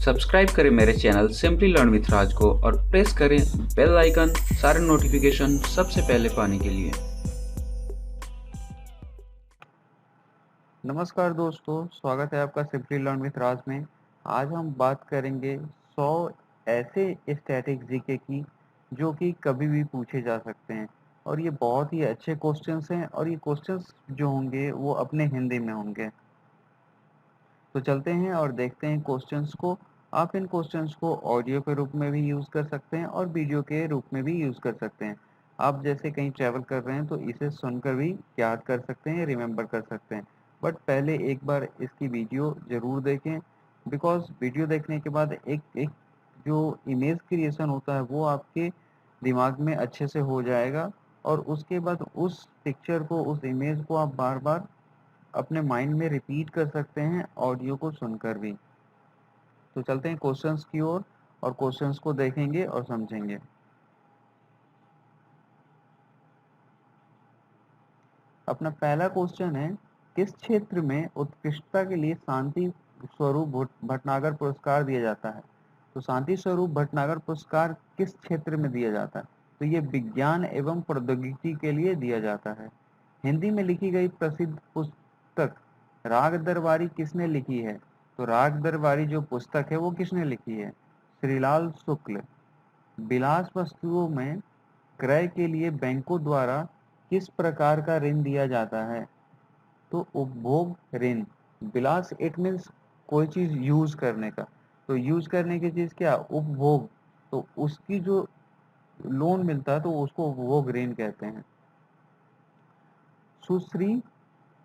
Subscribe करें मेरे channel simply learn with राज को और प्रेस करें बेल आइकन सारे नोटिफिकेशन सबसे पहले पाने के लिए। नमस्कार दोस्तों, स्वागत है आपका सिंपली लर्न विथ राज में। आज हम बात करेंगे 100 ऐसे स्टैटिक जीके की जो कि कभी भी पूछे जा सकते हैं और ये बहुत ही अच्छे क्वेश्चंस हैं और ये क्वेश्चंस जो होंगे वो अपने हिंदी में होंगे। तो चलते हैं और देखते हैं क्वेश्चंस को। आप इन क्वेश्चंस को ऑडियो के रूप में भी यूज़ कर सकते हैं और वीडियो के रूप में भी यूज़ कर सकते हैं। आप जैसे कहीं ट्रैवल कर रहे हैं तो इसे सुनकर भी याद कर सकते हैं, रिमेंबर कर सकते हैं। बट पहले एक बार इसकी वीडियो ज़रूर देखें, बिकॉज वीडियो देखने के बाद एक एक जो इमेज क्रिएशन होता है वो आपके दिमाग में अच्छे से हो जाएगा और उसके बाद उस पिक्चर को, उस इमेज को आप बार बार अपने माइंड में रिपीट कर सकते हैं ऑडियो को सुनकर भी। तो चलते हैं क्वेश्चंस की ओर और क्वेश्चंस को देखेंगे और समझेंगे। अपना पहला क्वेश्चन है, किस क्षेत्र में उत्कृष्टता के लिए शांति स्वरूप भटनागर पुरस्कार दिया जाता है? तो शांति स्वरूप भटनागर पुरस्कार किस क्षेत्र में दिया जाता है? तो ये विज्ञान एवं प्रौद्योगिकी के लिए दिया जाता है। हिंदी में लिखी गई प्रसिद्ध पुस्तक राग दरबारी किसने लिखी है? तो राग दरबारी जो पुस्तक है वो किसने लिखी है? श्रीलाल शुक्ल। विलास वस्तुओं में क्रय के लिए बैंकों द्वारा किस प्रकार का ऋण दिया जाता है? तो उपभोग ऋण। विलास इट मीन्स कोई चीज यूज करने का, तो यूज करने की चीज क्या? उपभोग। तो उसकी जो लोन मिलता है तो उसको उपभोग ऋण कहते हैं। सुश्री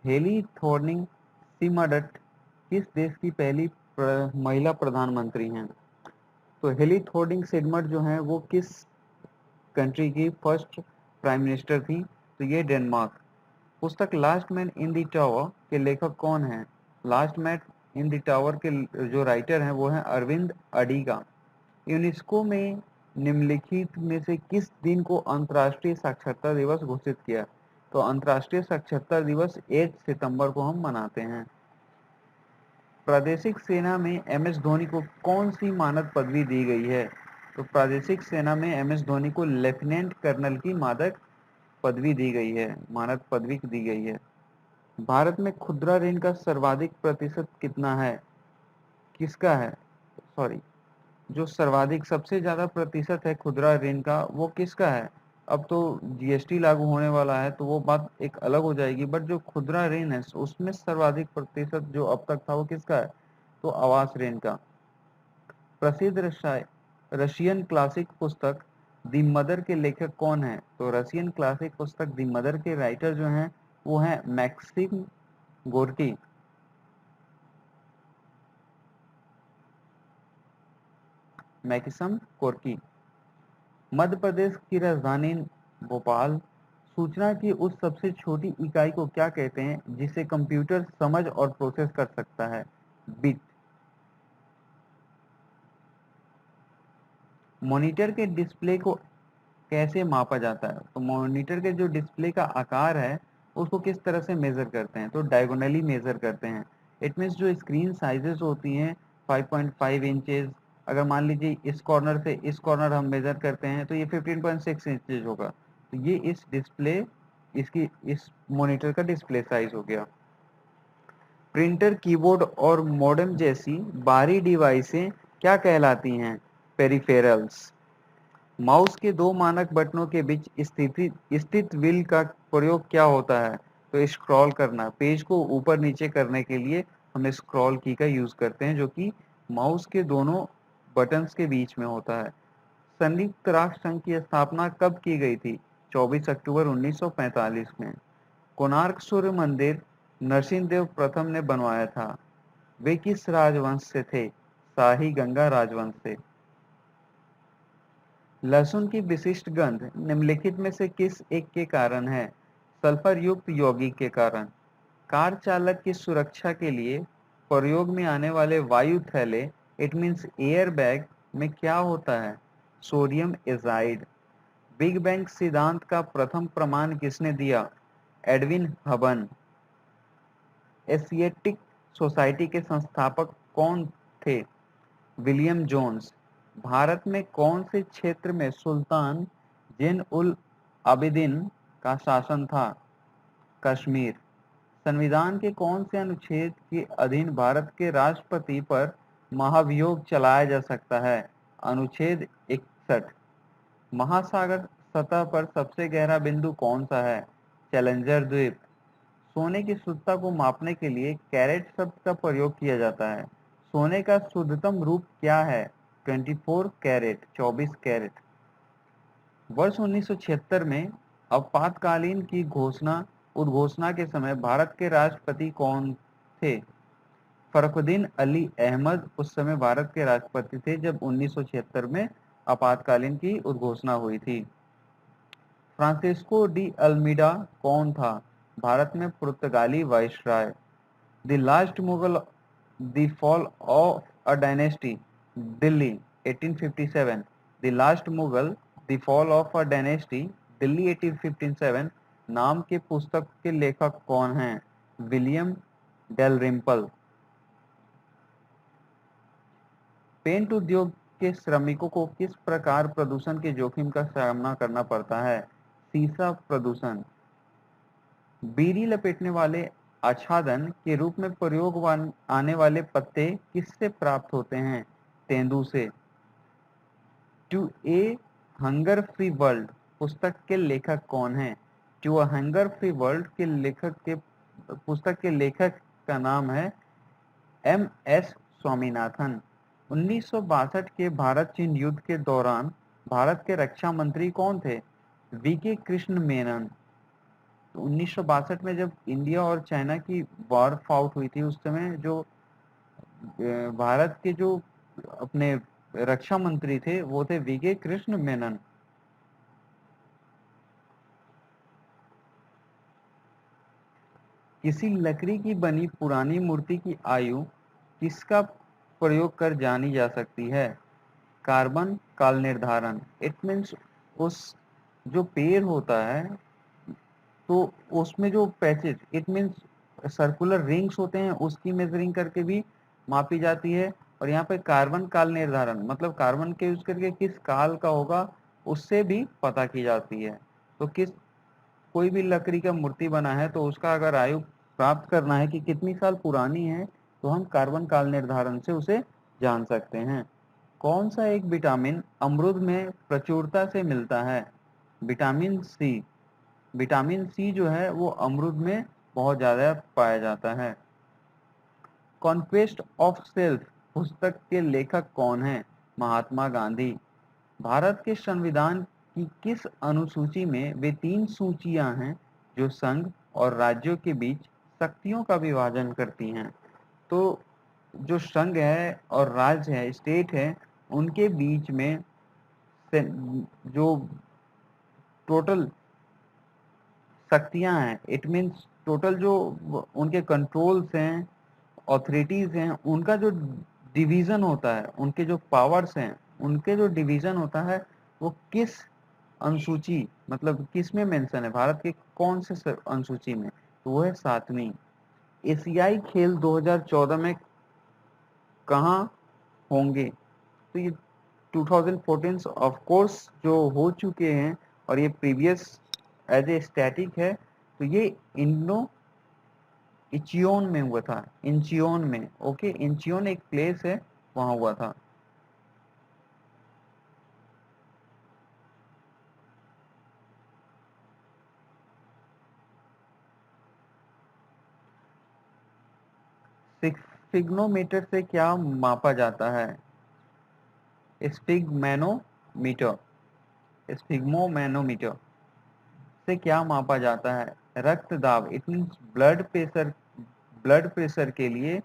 हेली थॉर्निंग सिमाडट किस देश की पहली महिला प्रधानमंत्री हैं? तो हेली थॉर्निंग सिडमट जो है वो किस कंट्री की फर्स्ट प्राइम मिनिस्टर थी? तो ये डेनमार्क। पुस्तक last man in the tower के लेखक कौन हैं? Last man in the tower के जो राइटर हैं वो हैं अरविंद अडिगा। यूनेस्को में निम्नलिखित में से किस दिन को अंतर्राष्ट्रीय साक्षरता दिवस घोषित किया? तो अंतर्राष्ट्रीय साक्षरता दिवस 8 सितंबर को हम मनाते हैं। प्रादेशिक सेना में एम एस धोनी को कौन सी मानद पदवी दी गई है? तो प्रादेशिक सेना में एम एस धोनी को लेफ्टिनेंट कर्नल की मानद पदवी दी गई है, मानद पदवी दी गई है। भारत में खुदरा ऋण का सर्वाधिक प्रतिशत कितना है? किसका है? सॉरी, जो सर्वाधिक सबसे ज्यादा प्रतिशत है खुदरा ऋण का वो किसका है? अब तो जीएसटी लागू होने वाला है तो वो बात एक अलग हो जाएगी, बट जो खुदरा ऋण है उसमें सर्वाधिक प्रतिशत जो अब तक था वो किसका है? तो आवास ऋण का। प्रसिद्ध रशियन क्लासिक पुस्तक दी मदर के लेखक कौन है? तो रशियन क्लासिक पुस्तक दी मदर के राइटर जो हैं वो हैं Maxim Gorky. Maxim Gorky. Madhya Pradesh की राजधानी भोपाल सूचना की उस सबसे छोटी इकाई को क्या कहते हैं जिसे कंप्यूटर समझ और प्रोसेस कर सकता है? बिट। मॉनिटर के डिस्प्ले को कैसे मापा जाता है? तो मॉनिटर के जो डिस्प्ले का आकार है उसको किस तरह से मेजर करते हैं? तो डायगोनली मेजर करते हैं। इट मीन्स जो स्क्रीन साइजेस होती हैं 5.5 इंचेस, अगर मान लीजिए इस कॉर्नर से इस कॉर्नर हम मेजर करते हैं तो ये 15.6 इंचेस होगा। तो ये इस डिस्प्ले इसकी इस मॉनिटर का डिस्प्ले साइज हो गया। प्रिंटर, कीबोर्ड और मॉडेम जैसी बाहरी डिवाइसें क्या कहलाती हैं? पेरिफेरल्स। माउस के दो मानक बटनों के बीच स्थित व्हील का प्रयोग क्या होता है? तो स्क्रॉल करना। पेज को ऊपर नीचे करने के लिए हम स्क्रॉल की का यूज करते हैं जो कि माउस के दोनों बटन्स के बीच में होता है। संयुक्त राष्ट्र संघ की स्थापना कब की गई थी? 24 अक्टूबर 1945 में। कोणार्क सूर्य मंदिर नरसिंहदेव प्रथम ने बनवाया था। वे किस राजवंश से थे? शाही गंगा राजवंश से। लहसुन की विशिष्ट गंध निम्नलिखित में से किस एक के कारण है? सल्फर युक्त यौगिक के कारण। कार चालक की सुरक्षा के लिए प्रयोग में आने वाले वायु थैले इट मीन्स एयर बैग में क्या होता है? Sodium azide. बिग बैंग सिद्धांत का प्रथम प्रमाण किसने दिया? एडविन हबन। एशियाटिक सोसाइटी के संस्थापक कौन थे? William Jones. भारत में कौन से क्षेत्र में सुल्तान जिन उल आबिदीन का शासन था? कश्मीर। संविधान के कौन से अनुच्छेद के अधीन भारत के राष्ट्रपति पर महाभियोग चलाया जा सकता है? अनुच्छेद 61। महासागर सतह पर सबसे गहरा बिंदु कौन सा है? चैलेंजर द्वीप। सोने की शुद्धता को मापने के लिए कैरेट शब्द का प्रयोग किया जाता है। सोने का शुद्धतम रूप क्या है? 24 कैरेट, 24 कैरेट। वर्ष 1976 में आपातकालीन की उद्घोषणा के समय भारत के राष्ट्रपति कौन थे? फखरुद्दीन अली अहमद उस समय भारत के राष्ट्रपति थे जब 1976 में आपातकालीन की उद्घोषणा हुई थी। फ्रांसिस्को डी अल्मीडा कौन था? भारत में पुर्तगाली viceroy. The last Mughal, the fall of a dynasty, Delhi 1857। The last Mughal, the fall of a dynasty, Delhi 1857 नाम के पुस्तक के लेखक कौन हैं? William Dalrymple. पेंट उद्योग के श्रमिकों को किस प्रकार प्रदूषण के जोखिम का सामना करना पड़ता है? सीसा प्रदूषण। बीड़ी लपेटने वाले आच्छादन के रूप में प्रयोग आने वाले पत्ते किससे प्राप्त होते हैं? तेंदू से। To a hunger free world पुस्तक के लेखक कौन हैं? To a hunger free world के पुस्तक के लेखक का नाम है MS स्वामीनाथन। 1962 के भारत चीन युद्ध के दौरान भारत के रक्षा मंत्री कौन थे? VK कृष्ण मेनन। 1962 में जब इंडिया और चाइना की वॉर फाउट हुई थी उस समय जो भारत के जो अपने रक्षा मंत्री थे वो थे VK कृष्ण मेनन। किसी लकड़ी की बनी पुरानी मूर्ति की आयु किसका प्रयोग कर जानी जा सकती है? कार्बन काल निर्धारण। इट मीन्स उस जो पेड़ होता है तो उसमें जो patches, it means circular rings होते हैं, उसकी मेजरिंग करके भी मापी जाती है। और यहाँ पे कार्बन काल निर्धारण मतलब कार्बन के यूज करके किस काल का होगा उससे भी पता की जाती है। तो कोई भी लकड़ी का मूर्ति बना है तो उसका अगर आयु प्राप्त करना है कि कितनी साल पुरानी है तो हम कार्बन काल निर्धारण से उसे जान सकते हैं। कौन सा एक विटामिन अमरूद में प्रचुरता से मिलता है? Vitamin C. विटामिन सी जो है वो अमरूद में बहुत ज़्यादा पाया जाता है। कॉन्क्वेस्ट ऑफ सेल्फ पुस्तक के लेखक कौन हैं? महात्मा गांधी। भारत के संविधान की किस अनुसूची में वे 3 सूचियां हैं जो संघ और राज्यों के बीच शक्तियों का विभाजन करती हैं? तो जो संघ है और राज्य है, स्टेट है, उनके बीच में जो टोटल शक्तियां हैं, इट मीन्स टोटल जो उनके कंट्रोल्स हैं, ऑथोरिटीज हैं, उनका जो डिवीजन होता है, उनके जो पावर्स हैं, उनके जो डिवीजन होता है वो किस अनुसूची मतलब किस में मेंशन है? भारत के कौन से अनुसूची में? तो वो है 7वीं। एशियाई खेल 2014 में कहाँ होंगे? तो ये 2014 ऑफ कोर्स जो हो चुके हैं और ये प्रीवियस एज ए स्टैटिक है तो ये इंचियोन में हुआ था। इंचियोन में, ओके, इंचियोन एक प्लेस है, वहां हुआ था। स्फिग्नोमीटर से क्या मापा जाता है? स्फिग्मैनोमीटर। स्फिग्मोमैनोमीटर से क्या मापा जाता है? रक्त दाब। इट मीन्स ब्लड प्रेशर के लिए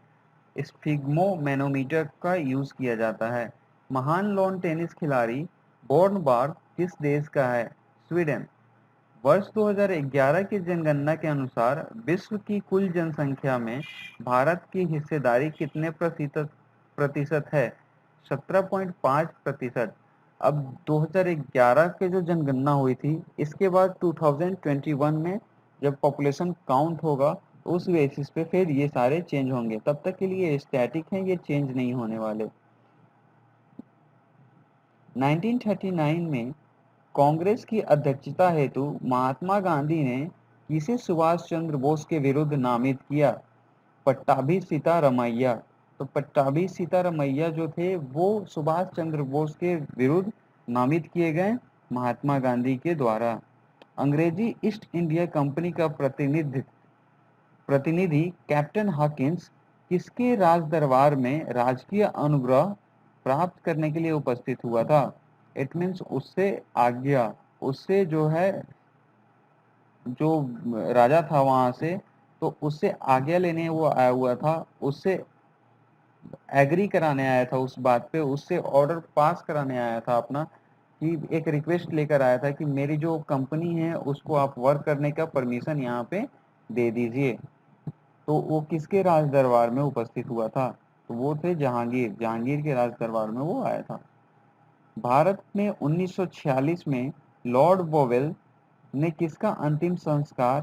स्फिग्मोमैनोमीटर का यूज किया जाता है। महान लॉन टेनिस खिलाड़ी बॉर्नबार्ग किस देश का है? स्वीडन। वर्ष 2011 की जनगणना के अनुसार विश्व की कुल जनसंख्या में भारत की हिस्सेदारी कितने प्रतिशत है? 17.5%। अब 2011 के जो जनगणना हुई थी इसके बाद 2021 में जब पॉपुलेशन काउंट होगा उस बेसिस पे फिर ये सारे चेंज होंगे। तब तक के लिए स्टैटिक हैं, ये चेंज नहीं होने वाले। 1939 में कांग्रेस की अध्यक्षता हेतु महात्मा गांधी ने किसे सुभाष चंद्र बोस के विरुद्ध नामित किया? पट्टाभी सीतारमैया। तो पट्टाभी सीतारमैया जो थे वो सुभाष चंद्र बोस के विरुद्ध नामित किए गए महात्मा गांधी के द्वारा। अंग्रेजी ईस्ट इंडिया कंपनी का प्रतिनिधि कैप्टन हॉकिंस किसके राज दरबार में राजकीय अनुग्रह प्राप्त करने के लिए उपस्थित हुआ था? इट मीन्स उससे आज्ञा, उससे जो है जो राजा था वहां से, तो उससे आज्ञा लेने वो आया हुआ था, उससे एग्री कराने आया था उस बात पे, उससे ऑर्डर पास कराने आया था अपना, कि एक रिक्वेस्ट लेकर आया था कि मेरी जो कंपनी है उसको आप वर्क करने का परमिशन यहाँ पे दे दीजिए। तो वो किसके राज दरबार में उपस्थित हुआ था? तो वो थे जहांगीर, जहांगीर के राज दरबार में वो आया था। भारत में 1946 में लॉर्ड बोवेल ने किसका अंतिम संस्कार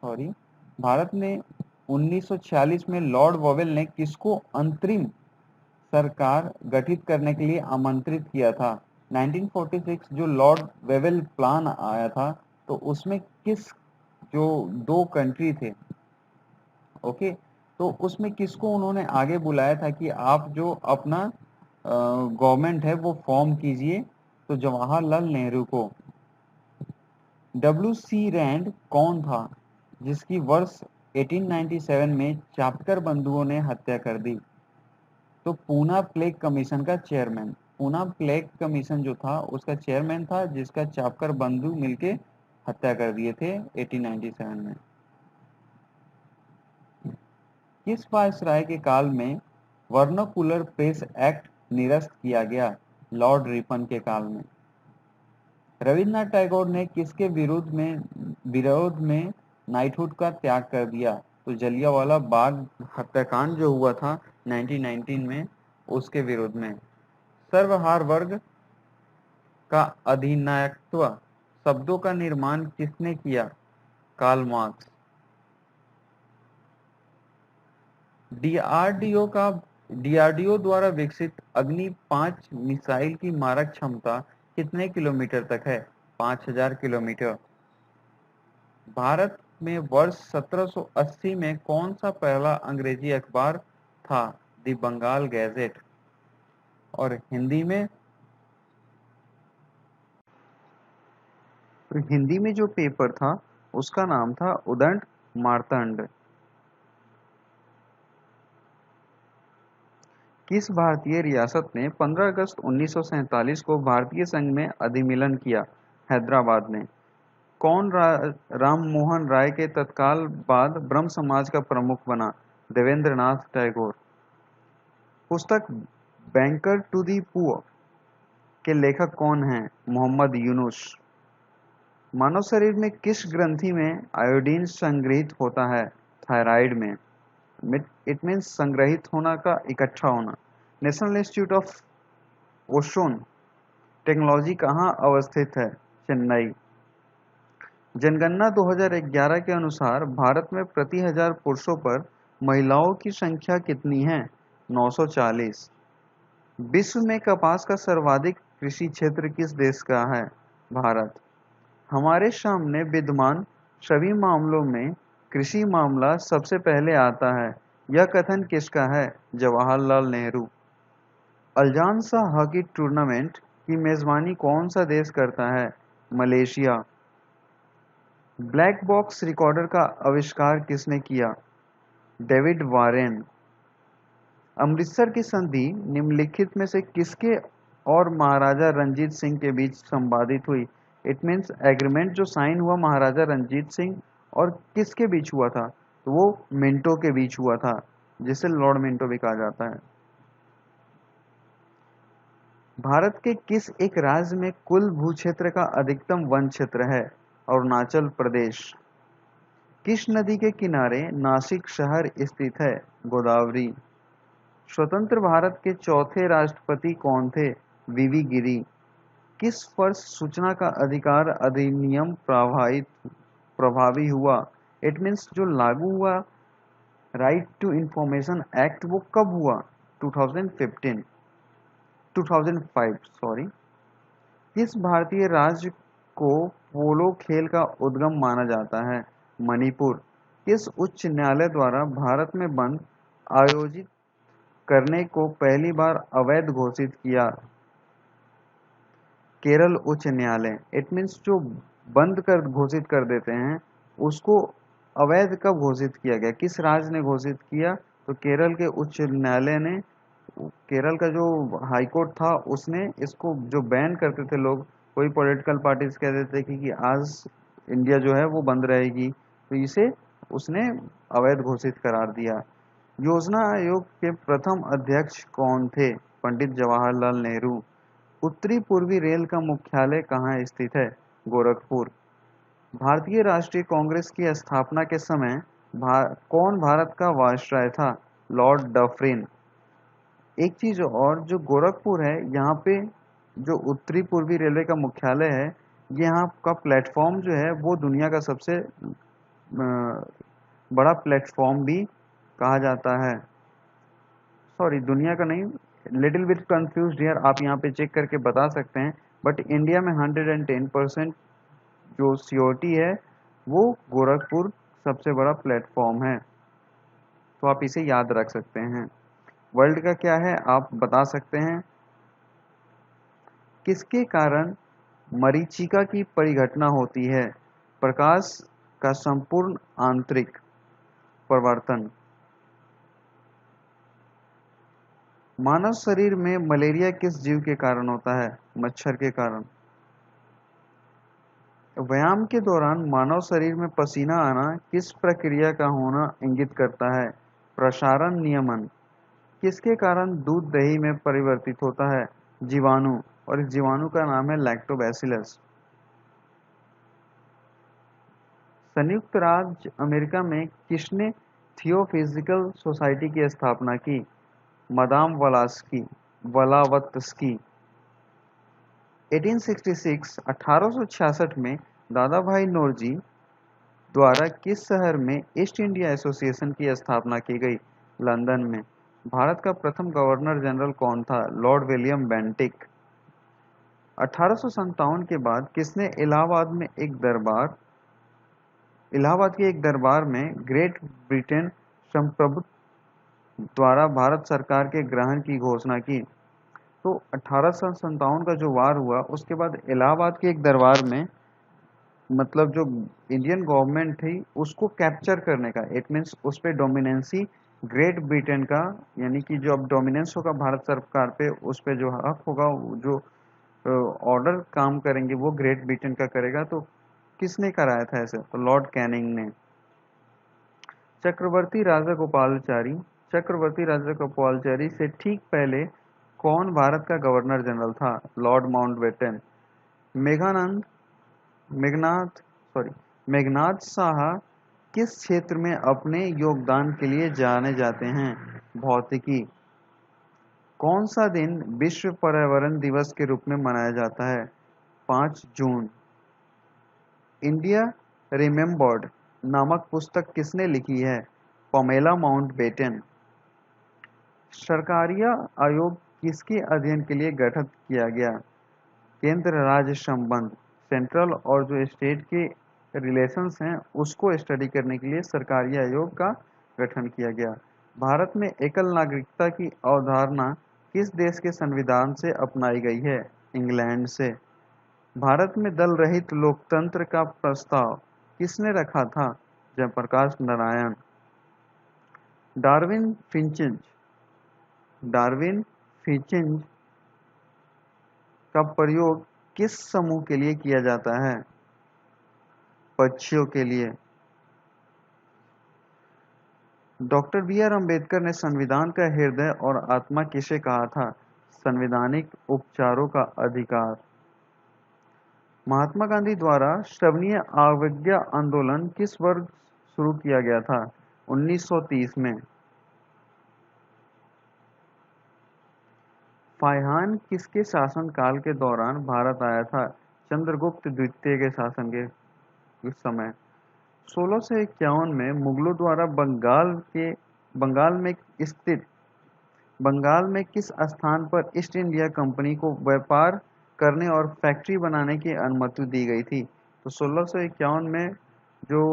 सॉरी भारत में 1946 में लॉर्ड बोवेल ने किसको अंतरिम सरकार गठित करने के लिए आमंत्रित किया था? 1946 जो लॉर्ड वेवेल प्लान आया था, तो उसमें किस जो दो कंट्री थे, ओके, तो उसमें किसको उन्होंने आगे बुलाया था कि आप जो अपना गवर्नमेंट है वो फॉर्म कीजिए? तो जवाहरलाल नेहरू को। डब्ल्यू.सी. रैंड कौन था जिसकी वर्ष 1897 में चापकर बंधुओं ने हत्या कर दी? तो पूना प्लेग कमीशन का चेयरमैन, पूना प्लेग कमीशन जो था उसका चेयरमैन था, जिसका चापकर बंधु मिलके हत्या कर दिए थे 1897 में। किस वायसराय के काल में वर्नाकुलर प्रेस एक्ट निरस्त किया गया? लॉर्ड रिपन के काल में। रविन्द्रनाथ टैगोर ने किसके विरोध में नाइटहुड का त्याग कर दिया? तो जलियांवाला बाग हत्याकांड जो हुआ था 1919 में, उसके विरोध में। सर्वहार वर्ग का अधिनायकत्व शब्दों का निर्माण किसने किया? Karl Marx. डीआरडीओ द्वारा विकसित अग्नि 5 मिसाइल की मारक क्षमता कितने किलोमीटर तक है? 5000 किलोमीटर। भारत में वर्ष 1780 में कौन सा पहला अंग्रेजी अखबार था? The Bengal gazette. और हिंदी में जो पेपर था उसका नाम था उदंड मार्तंड। किस भारतीय रियासत ने 15 अगस्त 1947 को भारतीय संघ में अधिमिलन किया? हैदराबाद ने। कौन राम मोहन राय के तत्काल बाद ब्रह्म समाज का प्रमुख बना? देवेंद्रनाथ टैगोर। पुस्तक बैंकर टू दी पुअर के लेखक कौन हैं? मोहम्मद यूनुस। मानव शरीर में किस ग्रंथि में आयोडीन संग्रहित होता है? थायराइड में। इट मीन्स संग्रहित होना का इकट्ठा होना। National institute of ocean technology कहाँ अवस्थित है? चेन्नई। जनगणना 2011 के अनुसार भारत में प्रति 1000 पुरुषों पर महिलाओं की संख्या कितनी है? 940। विश्व में कपास का सर्वाधिक कृषि क्षेत्र किस देश का है? भारत। हमारे सामने विद्यमान सभी मामलों में कृषि मामला सबसे पहले आता है, यह कथन किसका है? जवाहरलाल नेहरू। अल्जान शाह हॉकी टूर्नामेंट की मेजबानी कौन सा देश करता है? मलेशिया। ब्लैक बॉक्स रिकॉर्डर का आविष्कार किसने किया? David Warren. अमृतसर की संधि निम्नलिखित में से किसके और महाराजा रंजीत सिंह के बीच संपादित हुई? इट मीन्स एग्रीमेंट जो साइन हुआ महाराजा रंजीत सिंह और किसके बीच हुआ था? तो वो मिंटो के बीच हुआ था, जिसे लॉर्ड मिंटो भी कहा जाता है। भारत के किस एक राज्य में कुल भूक्षेत्र का अधिकतम वन क्षेत्र है? अरुणाचल प्रदेश। किस नदी के किनारे नासिक शहर स्थित है? गोदावरी। स्वतंत्र भारत के चौथे राष्ट्रपति कौन थे? वीवी गिरी। किस वर्ष सूचना का अधिकार अधिनियम प्रभावी हुआ? इट मीन्स जो लागू हुआ राइट टू इंफॉर्मेशन एक्ट, वो कब हुआ? 2015। 2005 सॉरी। किस भारतीय राज्य को पोलो खेल का उद्गम माना जाता है? मणिपुर। किस उच्च न्यायालय द्वारा भारत में बंद आयोजित करने को पहली बार अवैध घोषित किया? केरल उच्च न्यायालय। इट मीन्स जो बंद कर घोषित कर देते हैं उसको अवैध कब घोषित किया गया, किस राज्य ने घोषित किया? तो केरल के उच्च न्यायालय ने, केरल का जो हाई कोर्ट था उसने इसको जो बैन करते थे लोग, कोई पॉलिटिकल पार्टीज कह देते कि आज इंडिया जो है वो बंद रहेगी, तो इसे उसने अवैध घोषित करार दिया। योजना आयोग के प्रथम अध्यक्ष कौन थे? पंडित जवाहरलाल नेहरू। उत्तरी पूर्वी रेल का मुख्यालय कहाँ स्थित है? गोरखपुर। भारतीय राष्ट्रीय कांग्रेस की स्थापना के समय कौन भारत का वायसराय था? Lord Dufferin. एक चीज और, जो गोरखपुर है यहाँ पे जो उत्तरी पूर्वी रेलवे का मुख्यालय है, यहाँ का प्लेटफॉर्म जो है वो दुनिया का सबसे बड़ा प्लेटफॉर्म भी कहा जाता है। सॉरी, दुनिया का नहीं, लिटिल बिट कंफ्यूज हियर, आप यहाँ पे चेक करके बता सकते हैं, बट इंडिया में 110% जो सीओटी है वो गोरखपुर सबसे बड़ा प्लेटफॉर्म है, तो आप इसे याद रख सकते हैं। वर्ल्ड का क्या है आप बता सकते हैं? किसके कारण मरीचिका की परिघटना होती है? प्रकाश का संपूर्ण आंतरिक प्रवर्तन। मानव शरीर में मलेरिया किस जीव के कारण होता है? मच्छर के कारण। व्यायाम के दौरान मानव शरीर में पसीना आना किस प्रक्रिया का होना इंगित करता है? प्रसारण नियमन। किसके कारण दूध दही में परिवर्तित होता है? जीवाणु, और इस जीवाणु का नाम है लैक्टोबैसिलस। संयुक्त राज्य अमेरिका में किसने थियोफिजिकल सोसाइटी की स्थापना की? मदाम वलावत्स्की। 1866 में दादा भाई नौरोजी द्वारा किस शहर में ईस्ट इंडिया एसोसिएशन की स्थापना की गई? लंदन में। भारत का प्रथम गवर्नर जनरल कौन था? Lord William Bentinck. 1857 के बाद किसने इलाहाबाद के एक दरबार में ग्रेट ब्रिटेन संप्रभुत्व द्वारा भारत सरकार के ग्रहण की घोषणा की? तो 1857 का जो वार हुआ उसके बाद इलाहाबाद के एक दरबार में, मतलब जो इंडियन गवर्नमेंट थी उसको कैप्चर करने का, इट मीन्स उस पर डोमिनेंसी ग्रेट ब्रिटेन का, यानी कि जो अब डोमिनेंस होगा भारत सरकार पे, उस पे जो हक होगा, जो ऑर्डर काम करेंगे वो ग्रेट ब्रिटेन का करेगा। तो किसने कराया था ऐसे? तो लॉर्ड कैनिंग ने। चक्रवर्ती राजा गोपालाचारी से ठीक पहले कौन भारत का गवर्नर जनरल था? Lord Mountbatten. मेघनाद साहा किस क्षेत्र में अपने योगदान के लिए जाने जाते हैं? भौतिकी। कौन सा दिन विश्व पर्यावरण दिवस के रूप में मनाया जाता है? 5 जून। इंडिया रिमेम्बर्ड नामक पुस्तक किसने लिखी है? Pamela Mountbatten. सरकारिया आयोग किसके अध्ययन के लिए गठित किया गया? केंद्र राज्य संबंध, सेंट्रल और जो स्टेट के रिलेशंस हैं उसको स्टडी करने के लिए सरकारी आयोग का गठन किया गया। भारत में एकल नागरिकता की अवधारणा किस देश के संविधान से अपनाई गई है? इंग्लैंड से। भारत में दल रहित लोकतंत्र का प्रस्ताव किसने रखा था? जयप्रकाश नारायण। डार्विन फिंचिंग का प्रयोग किस समूह के लिए किया जाता है? पक्षियों के लिए। Doctor B R. अम्बेडकर ने संविधान का हृदय और आत्मा किसे कहा था? संवैधानिक उपचारों का अधिकार। महात्मा गांधी द्वारा श्रवणीय अवज्ञा आंदोलन किस वर्ष शुरू किया गया था? 1930 में। फाहियान किसके शासनकाल के दौरान भारत आया था? चंद्रगुप्त द्वितीय के शासन के उस समय। 1651 में मुगलों द्वारा बंगाल में स्थित बंगाल में किस स्थान पर ईस्ट इंडिया कंपनी को व्यापार करने और फैक्ट्री बनाने की अनुमति दी गई थी? तो 1651 में जो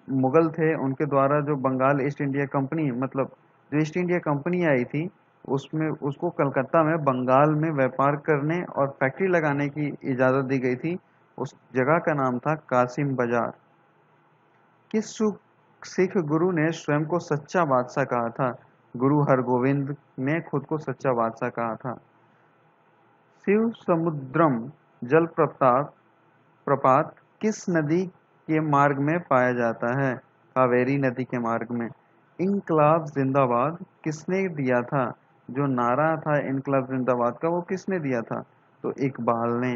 मुगल थे उनके द्वारा जो बंगाल ईस्ट इंडिया कंपनी मतलब जो ईस्ट इंडिया कंपनी आई थी उसमें उसको कलकत्ता में बंगाल में व्यापार करने और फैक्ट्री लगाने की इजाज़त दी गई थी। उस जगह का नाम था कासिम बाजार। किस सिख गुरु ने स्वयं को सच्चा बादशाह कहा था? गुरु हरगोविंद ने खुद को सच्चा बादशाह कहा था। शिव समुद्रम जलप्रपात प्रपात किस नदी के मार्ग में पाया जाता है? कावेरी नदी के मार्ग में। इनकलाब जिंदाबाद किसने दिया था? जो नारा था इनकलाब जिंदाबाद का वो किसने दिया था? तो इकबाल ने।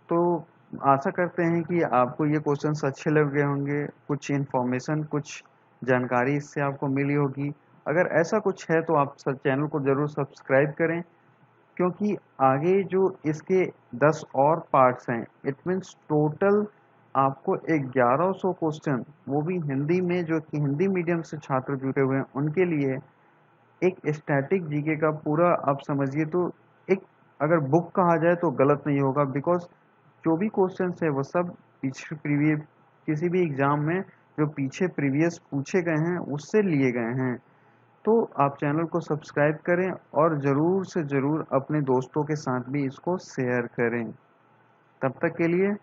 तो आशा करते हैं कि आपको ये क्वेश्चंस अच्छे लगे होंगे, कुछ इन्फॉर्मेशन कुछ जानकारी इससे आपको मिली होगी। अगर ऐसा कुछ है तो आप चैनल को ज़रूर सब्सक्राइब करें, क्योंकि आगे जो इसके 10 और पार्ट्स हैं, इट मीन्स टोटल आपको 1100 क्वेश्चन, वो भी हिंदी में, जो कि हिंदी मीडियम से छात्र जुड़े हुए हैं उनके लिए एक स्टैटिक जीके का पूरा आप समझिए तो एक, अगर बुक कहा जाए तो गलत नहीं होगा, बिकॉज जो भी क्वेश्चंस है वो सब पीछे प्रीवियस किसी भी एग्जाम में जो पीछे प्रीवियस पूछे गए हैं उससे लिए गए हैं। तो आप चैनल को सब्सक्राइब करें और ज़रूर से ज़रूर अपने दोस्तों के साथ भी इसको शेयर करें। तब तक के लिए